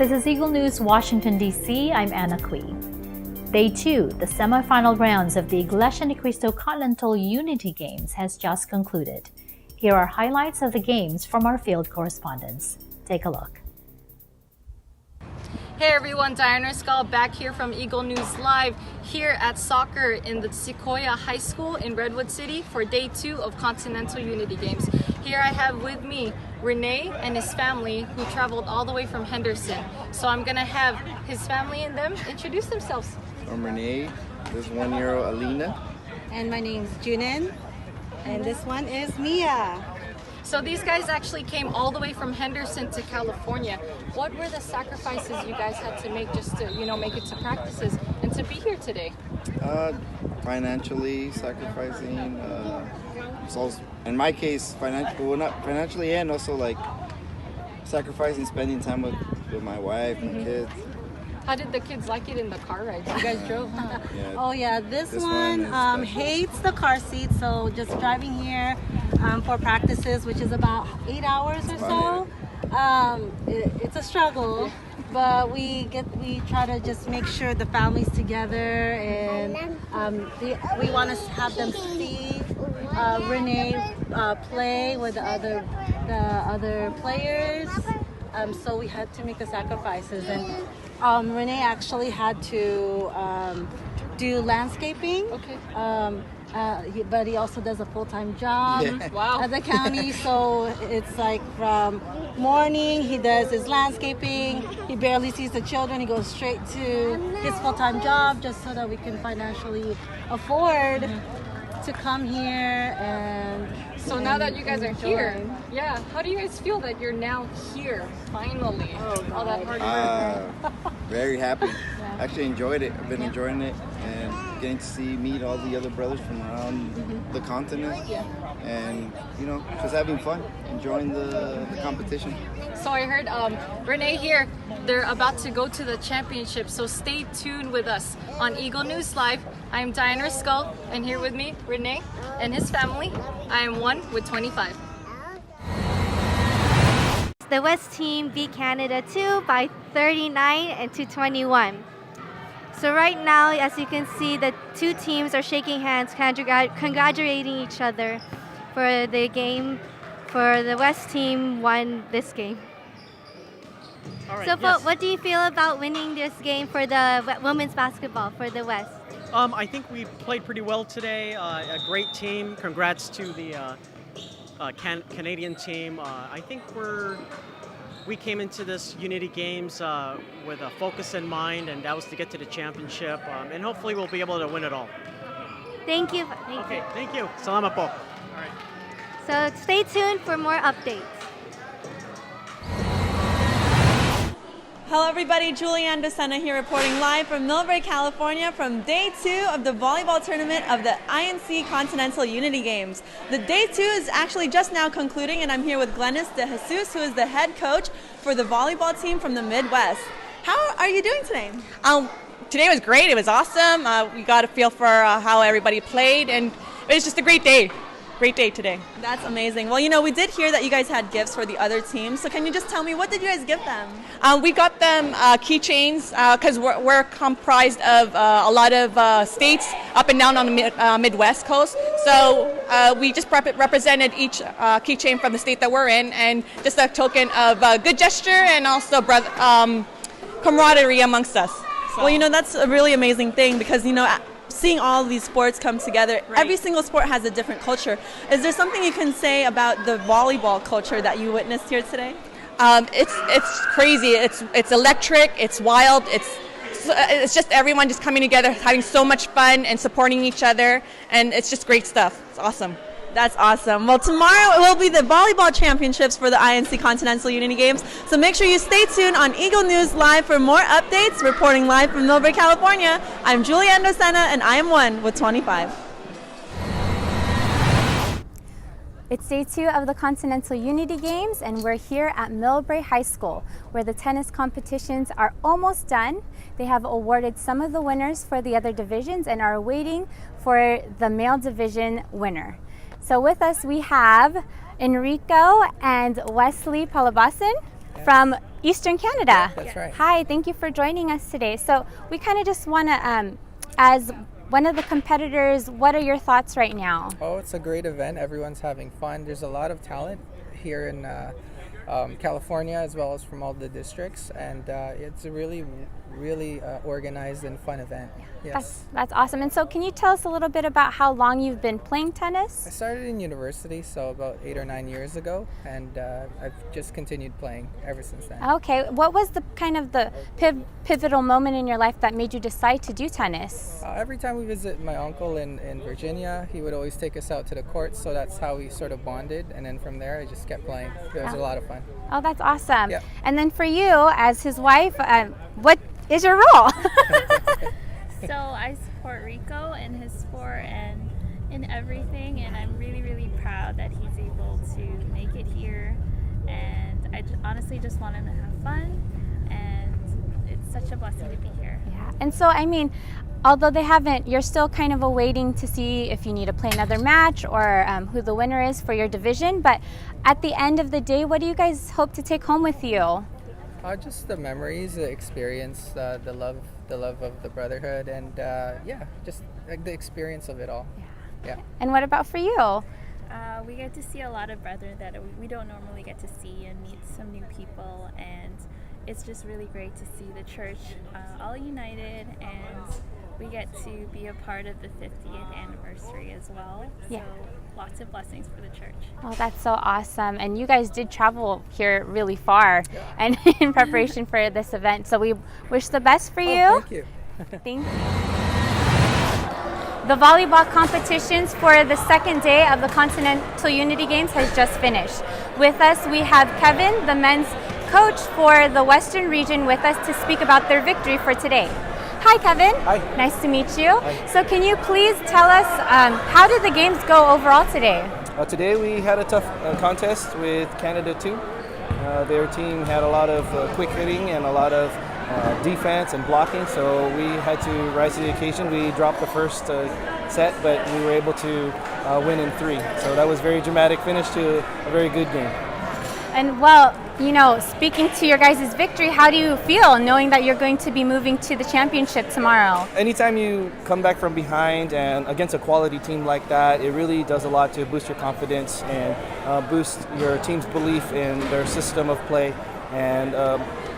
This is Eagle News, Washington, D.C. I'm Anna Cui. Day 2, the semifinal rounds of the Iglesia and Cristo Continental Unity Games has just concluded. Here are highlights of the games from our field correspondents. Take a look. Hey everyone, Diana Skull back here from Eagle News Live here at soccer in the Sequoia High School in Redwood City for Day 2 of Continental Unity Games. Here I have with me Renee and his family who traveled all the way from Henderson. So I'm gonna have his family and them introduce themselves. I'm Renee, this 1-year-old Alina. And my name's Junin, and this one is Mia. So these guys actually came all the way from Henderson to California. What were the sacrifices you guys had to make just to, make it to practices and to be here today? Financially sacrificing, so in my case, not financially, and also like sacrificing spending time with my wife, my kids. How did the kids like it in the car ride? You guys drove, huh? Yeah. Oh yeah, this one hates the car seat, so just driving here for practices, which is about 8 hours or so. It's a struggle, but we try to just make sure the family's together, and we want to have them see Renee play with the other players. So we had to make the sacrifices, and Renee actually had to do landscaping. Okay. But he also does a full-time job Wow. at the county. So it's like from morning he does his landscaping. He barely sees the children. He goes straight to his full-time job just so that we can financially afford to come here. And so now that you guys are here, how do you guys feel that you're now here finally? All that hard work. Very happy. Actually enjoyed it. I've been enjoying it and getting to meet all the other brothers from around the continent, and just having fun, enjoying the competition. So I heard Renee here, they're about to go to the championship, so stay tuned with us on Eagle News Live. I'm Diana Skull, and here with me, Renee and his family. I am 1 with 25. The West team beat Canada 2 by 39 and to 21. So right now, as you can see, the two teams are shaking hands, congratulating each other for the game. For the West team won this game. All right, so yes. what do you feel about winning this game for the women's basketball for the West? I think we played pretty well today. A great team. Congrats to the Canadian team. I think we came into this Unity Games with a focus in mind, and that was to get to the championship. And hopefully we'll be able to win it all. Thank you. Thank you. Salamat po. All right. So stay tuned for more updates. Hello everybody, Julianne DeSena here reporting live from Millbrae, California from Day 2 of the volleyball tournament of the INC Continental Unity Games. The Day 2 is actually just now concluding, and I'm here with Glennis De Jesus, who is the head coach for the volleyball team from the Midwest. How are you doing today? Today was great. It was awesome. We got a feel for how everybody played, and it was just a great day. Great day today. That's amazing. Well, we did hear that you guys had gifts for the other teams. So can you just tell me, what did you guys give them? We got them keychains because we're comprised of a lot of states up and down on the Midwest coast. So we just represented each keychain from the state that we're in, and just a token of good gesture and also camaraderie amongst us. So. Well, that's a really amazing thing because, seeing all these sports come together, right. Every single sport has a different culture. Is there something you can say about the volleyball culture that you witnessed here today? It's crazy. It's electric. It's wild. It's just everyone just coming together, having so much fun and supporting each other, and it's just great stuff. It's awesome. That's awesome. Well, tomorrow it will be the volleyball championships for the INC Continental Unity Games. So make sure you stay tuned on Eagle News Live for more updates. Reporting live from Millbrae, California, I'm Julianne DeSena, and I am 1 with 25. It's Day 2 of the Continental Unity Games, and we're here at Millbrae High School, where the tennis competitions are almost done. They have awarded some of the winners for the other divisions and are waiting for the male division winner. So with us we have Enrico and Wesley Palabasin from Eastern Canada. That's right. Hi, thank you for joining us today. So we kind of just want to, as one of the competitors, what are your thoughts right now? Oh, it's a great event. Everyone's having fun. There's a lot of talent here in California, as well as from all the districts, and it's a really organized and fun event. Yes. That's awesome. And so can you tell us a little bit about how long you've been playing tennis? I started in university, so about 8 or 9 years ago, and I've just continued playing ever since then. Okay. What was the kind of the pivotal moment in your life that made you decide to do tennis? Every time we visit my uncle in Virginia, he would always take us out to the courts, so that's how we sort of bonded, and then from there I just kept playing. It was a lot of fun. Oh, that's awesome. Yep. And then for you, as his wife, what is your role? So I support Rico in his sport and in everything, and I'm really, really proud that he's able to make it here. And I honestly just want him to have fun, and it's such a blessing to be here. Yeah. And so, I mean, although they haven't, you're still kind of awaiting to see if you need to play another match or who the winner is for your division. But at the end of the day, what do you guys hope to take home with you? Just the memories, the experience, the love of the brotherhood, and just the experience of it all. Yeah. And what about for you? We get to see a lot of brethren that we don't normally get to see, and meet some new people, and it's just really great to see the church all united, and we get to be a part of the 50th anniversary as well. Yeah. So lots of blessings for the church. Oh, that's so awesome. And you guys did travel here really far and in preparation for this event. So we wish the best for you. Thank you. Thank you. The volleyball competitions for the second day of the Continental Unity Games has just finished. With us, we have Kevin, the men's coach for the Western region, with us to speak about their victory for today. Hi, Kevin. Hi. Nice to meet you. Hi. So can you please tell us how did the games go overall today? Today we had a tough contest with Canada 2. Their team had a lot of quick hitting and a lot of defense and blocking, so we had to rise to the occasion. We dropped the first set, but we were able to win in 3. So that was a very dramatic finish to a very good game. And well, you know, speaking to your guys' victory, how do you feel knowing that you're going to be moving to the championship tomorrow? Anytime you come back from behind and against a quality team like that, it really does a lot to boost your confidence and boost your team's belief in their system of play and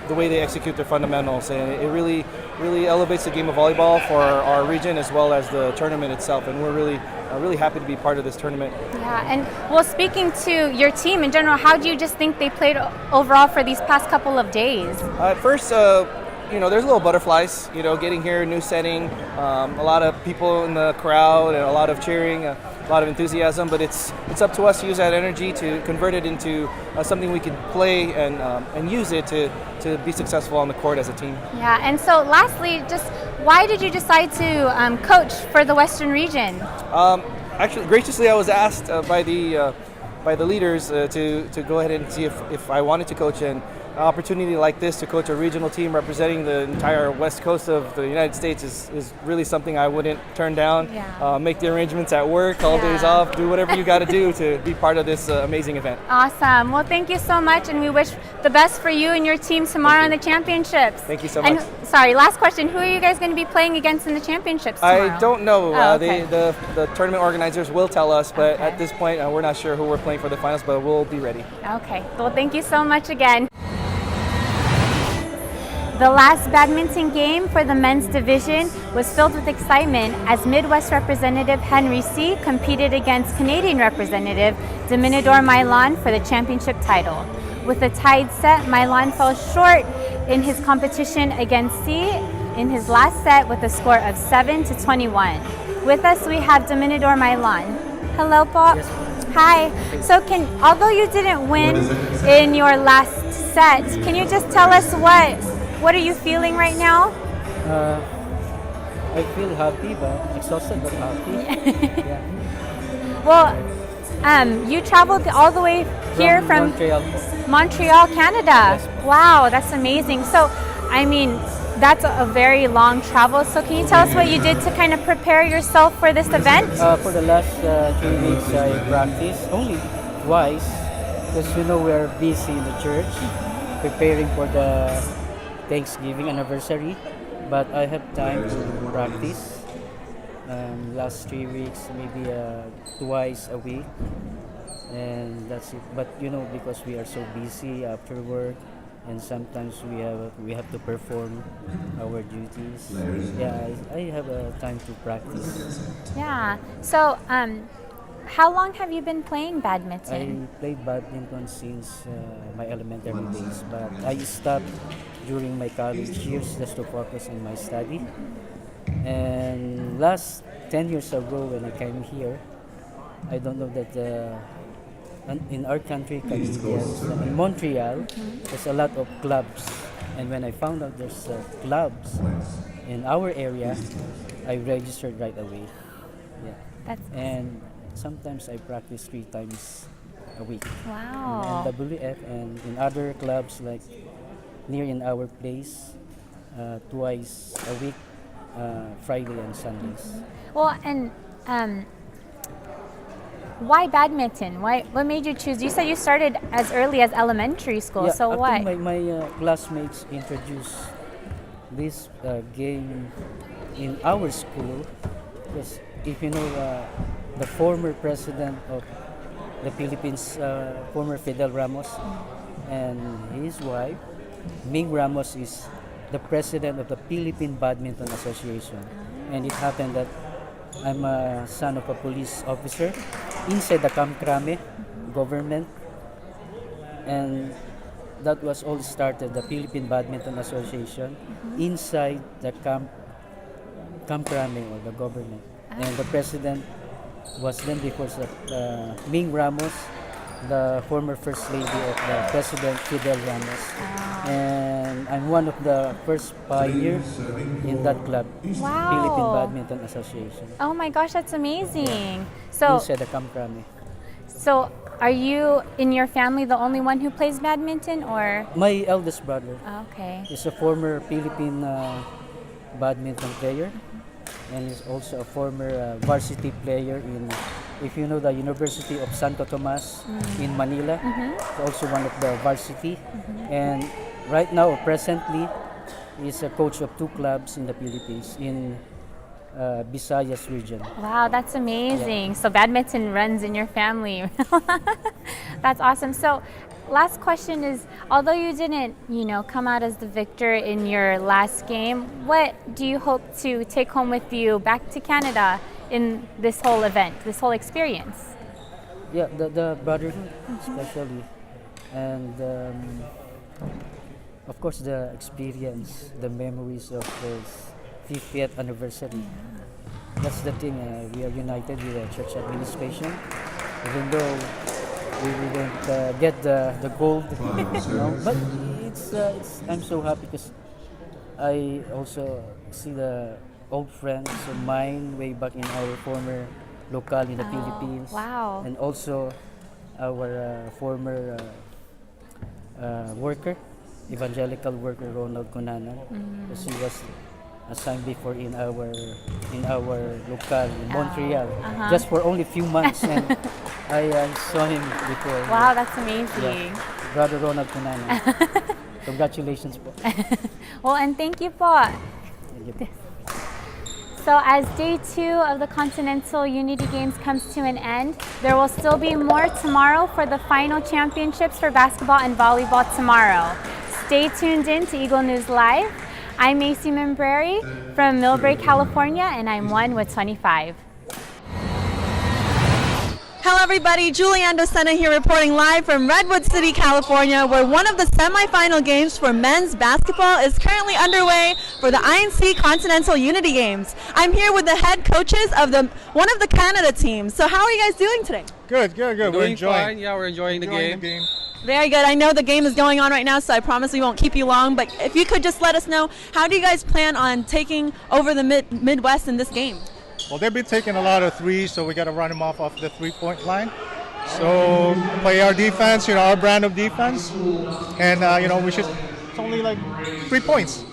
the way they execute their fundamentals. And it really elevates the game of volleyball for our region as well as the tournament itself. And we're really happy to be part of this tournament. Yeah, and well, speaking to your team in general, how do you just think they played overall for these past couple of days? At first, there's little butterflies, getting here, new setting, a lot of people in the crowd and a lot of cheering, a lot of enthusiasm, but it's up to us to use that energy to convert it into something we can play and use it to be successful on the court as a team. Yeah, and so lastly, just why did you decide to coach for the Western region? Actually, graciously, I was asked by the leaders to go ahead and see if I wanted to coach, and an opportunity like this to coach a regional team representing the entire west coast of the United States is really something I wouldn't turn down. Yeah. Make the arrangements at work, all days off, do whatever you got to do to be part of this amazing event. Awesome. Well, thank you so much, and we wish the best for you and your team tomorrow in the championships. Thank you so much. And sorry, last question. Who are you guys going to be playing against in the championships tomorrow? I don't know. Oh, okay. The tournament organizers will tell us, but at this point, we're not sure who we're playing for the finals, but we'll be ready. Okay. Well, thank you so much again. The last badminton game for the men's division was filled with excitement as Midwest representative Henry C. competed against Canadian representative Dominador Milan for the championship title. With a tied set, Milan fell short in his competition against C in his last set with a score of 7-21. With us, we have Dominador Milan. Hello, Paul. Yes. Hi. So although you didn't win in your last set, can you just tell us what are you feeling right now? I feel happy, but exhausted, but happy. Yeah. Well, you traveled all the way here from Montreal, Canada. Yes. Wow, that's amazing. So, I mean, that's a very long travel. So can you tell us what you did to kind of prepare yourself for this event? For the last 3 weeks, I practiced only twice because we're busy in the church. preparing for the Thanksgiving anniversary, but I have time to practice. Last 3 weeks, maybe twice a week, and that's it. But because we are so busy after work, and sometimes we have to perform our duties. Yeah, I have time to practice. Yeah. So, how long have you been playing badminton? I played badminton since my elementary days, but I stopped during my college years just to focus on my study. And last 10 years ago when I came here, I don't know that in our country, Canadians, in Montreal, there's a lot of clubs. And when I found out there's clubs in our area, I registered right away. Yeah. And sometimes I practice 3 times a week. Wow. In WF and in other clubs like near in our place, twice a week, Friday and Sundays. Well, and why badminton? What made you choose? You said you started as early as elementary school. Yeah, So I why? think my classmates introduced this game in our school. Because if you know the former president of the Philippines, former Fidel Ramos, and his wife, Ming Ramos, is the president of the Philippine Badminton Association. And it happened that I'm a son of a police officer inside the Camp Crame government. And that was all started, the Philippine Badminton Association, inside the Camp Crame or the government. And the president was then before Ming Ramos, the former First Lady of the President Fidel Ramos. And I'm one of the first pioneers in that club, Wow. Philippine Badminton Association. Oh my gosh, that's amazing. So, Inside the Camp Crame. so are you in your family the only one who plays badminton, or? My eldest brother Okay. is a former Philippine badminton player, and is also a former varsity player in, if you know, the University of Santo Tomas in Manila. Also one of the varsity. And right now, presently, is a coach of 2 clubs in the Philippines, in Visayas region. Wow, that's amazing. So badminton runs in your family. That's awesome. So last question is, although you didn't, come out as the victor in your last game, what do you hope to take home with you back to Canada in this whole event, this whole experience? Yeah, the brotherhood, especially, and of course the experience, the memories of this 50th anniversary. That's the thing. We are united with the church administration, even though we didn't get the gold, but it's I'm so happy because I also see the old friends of mine way back in our former local in the Philippines. Wow. And also our former worker, evangelical worker Ronald Cunanan, because he was assigned before in our local in Montreal, just for only a few months, and I saw him before. Wow, that's amazing. Yeah. Brother Ronald Cunanan. Congratulations po. Well, and thank you po. So as day 2 of the Continental Unity Games comes to an end, there will still be more tomorrow for the final championships for basketball and volleyball tomorrow. Stay tuned in to Eagle News Live. I'm Macy Membrari from Millbrae, California, and I'm 1 with 25. Hello everybody, Julianne Docena here reporting live from Redwood City, California, where one of the semifinal games for men's basketball is currently underway for the INC Continental Unity Games. I'm here with the head coaches of one of the Canada teams. So how are you guys doing today? Good. We're enjoying. Fine. Yeah, we're enjoying the game. Very good. I know the game is going on right now, so I promise we won't keep you long, but if you could just let us know, how do you guys plan on taking over the Midwest in this game? Well, they've been taking a lot of threes, so we got to run them off the three-point line. So play our defense, our brand of defense, and we should. It's only like 3 points.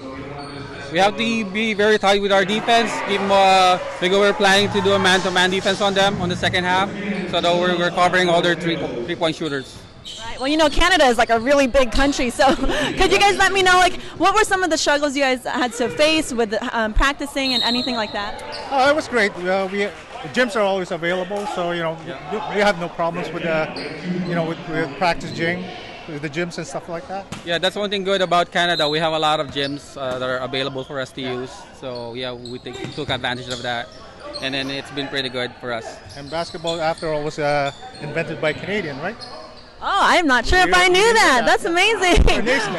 We have to be very tight with our defense. Give them because we're planning to do a man-to-man defense on them on the second half, so that we're covering all their three-point shooters. Right. Well, you know, Canada is like a really big country, so could you guys let me know, like, what were some of the struggles you guys had to face with practicing and anything like that? Oh, it was great. The gyms are always available, so we have no problems with with practice gym, with the gyms and stuff like that. Yeah, that's one thing good about Canada. We have a lot of gyms that are available for us to use. So yeah, we took advantage of that, and then it's been pretty good for us. And basketball, after all, was invented by Canadian, right? Oh, I'm not sure if I knew that. That's amazing.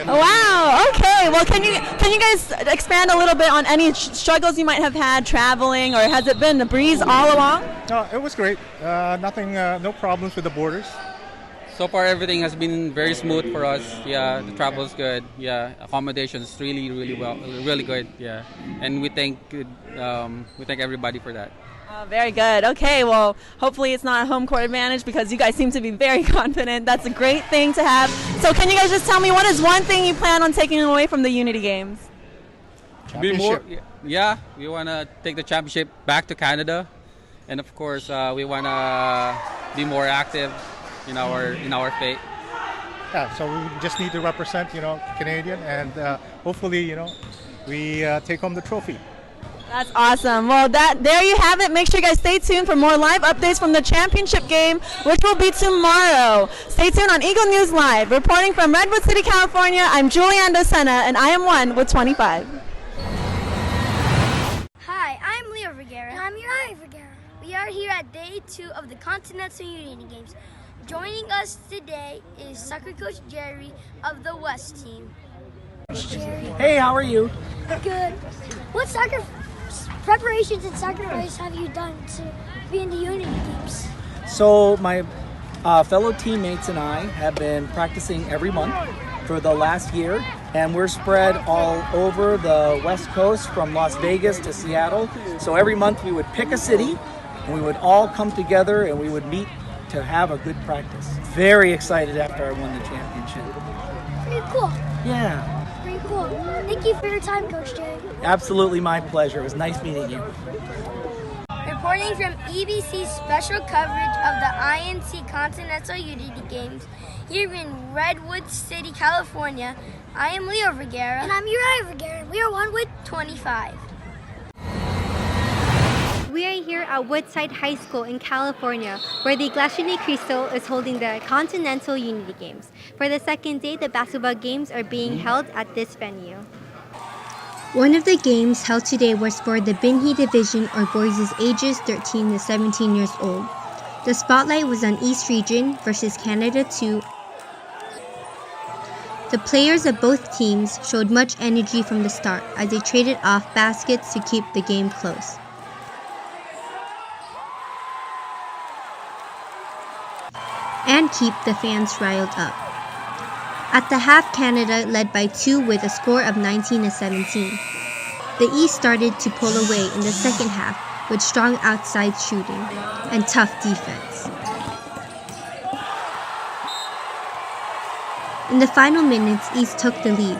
Wow. Okay. Well, can you guys expand a little bit on any struggles you might have had traveling, or has it been a breeze all along? No, it was great. No problems with the borders. So far, everything has been very smooth for us. Yeah, the travel is good. Yeah, accommodations really good. Yeah, and we thank everybody for that. Very good. Okay, well, hopefully it's not a home court advantage because you guys seem to be very confident. That's a great thing to have. So can you guys just tell me, what is one thing you plan on taking away from the Unity Games? We want to take the championship back to Canada, and of course, we want to be more active in our faith. Yeah, so we just need to represent, Canadian, and hopefully, we take home the trophy. That's awesome. Well, there you have it. Make sure you guys stay tuned for more live updates from the championship game, which will be tomorrow. Stay tuned on Eagle News Live. Reporting from Redwood City, California, I'm Julianne Docena, and I am 1 with 25. Hi, I'm Leo Vergara. And I'm Uriah Vergara. We are here at day 2 of the Continental Unity Games. Joining us today is soccer coach Jerry of the West team. Jerry. Hey, how are you? Good. What soccer preparations and sacrifice have you done to be in the Unity Games? So my fellow teammates and I have been practicing every month for the last year, and we're spread all over the West Coast from Las Vegas to Seattle. So every month we would pick a city and we would all come together and we would meet to have a good practice. Very excited after I won the championship. Pretty cool. Yeah. Pretty cool. Thank you for your time, Coach Jerry. Absolutely my pleasure. It was nice meeting you. Reporting from EBC's special coverage of the INC Continental Unity Games here in Redwood City, California, I am Leo Vergara. And I'm Uriah Vergara. We are 1 with 25. We are here at Woodside High School in California, where the Iglesia Cristo is holding the Continental Unity Games. For the second day, the basketball games are being held at this venue. One of the games held today was for the Binhi Division, or boys ages 13 to 17 years old. The spotlight was on East Region versus Canada 2. The players of both teams showed much energy from the start as they traded off baskets to keep the game close. And keep the fans riled up. At the half, Canada led by 2 with a score of 19 to 17. The East started to pull away in the second half with strong outside shooting and tough defense. In the final minutes, East took the lead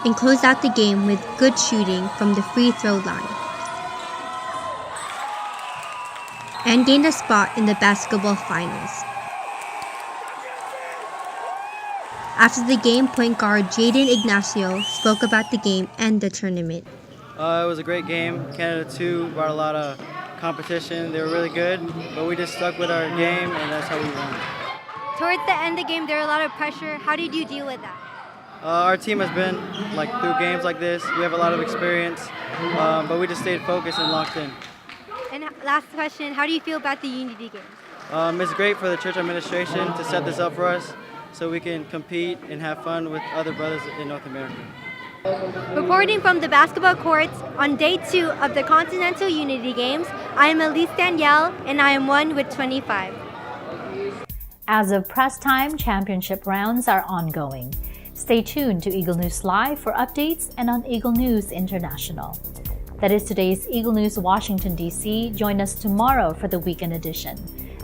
and closed out the game with good shooting from the free throw line, and gained a spot in the basketball finals. After the game, point guard Jaden Ignacio spoke about the game and the tournament. It was a great game. Canada 2 brought a lot of competition. They were really good, but we just stuck with our game, and that's how we won. Towards the end of the game, there was a lot of pressure. How did you deal with that? Our team has been through games like this. We have a lot of experience, but we just stayed focused and locked in. And last question, how do you feel about the Unity Games? It's great for the church administration to set this up for us so we can compete and have fun with other brothers in North America. Reporting from the basketball courts on day 2 of the Continental Unity Games, I am Elise Danielle, and I am 1 with 25. As of press time, championship rounds are ongoing. Stay tuned to Eagle News Live for updates and on Eagle News International. That is today's Eagle News Washington, D.C. Join us tomorrow for the weekend edition.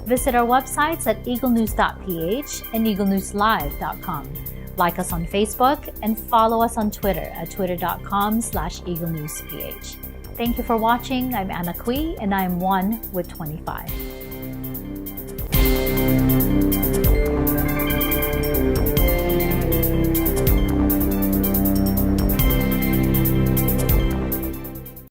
Visit our websites at Eaglenews.PH and Eaglenewslive.com. Like us on Facebook and follow us on Twitter at twitter.com/EagleNewsPH. Thank you for watching. I'm Anna Cui, and I'm 1 with 25.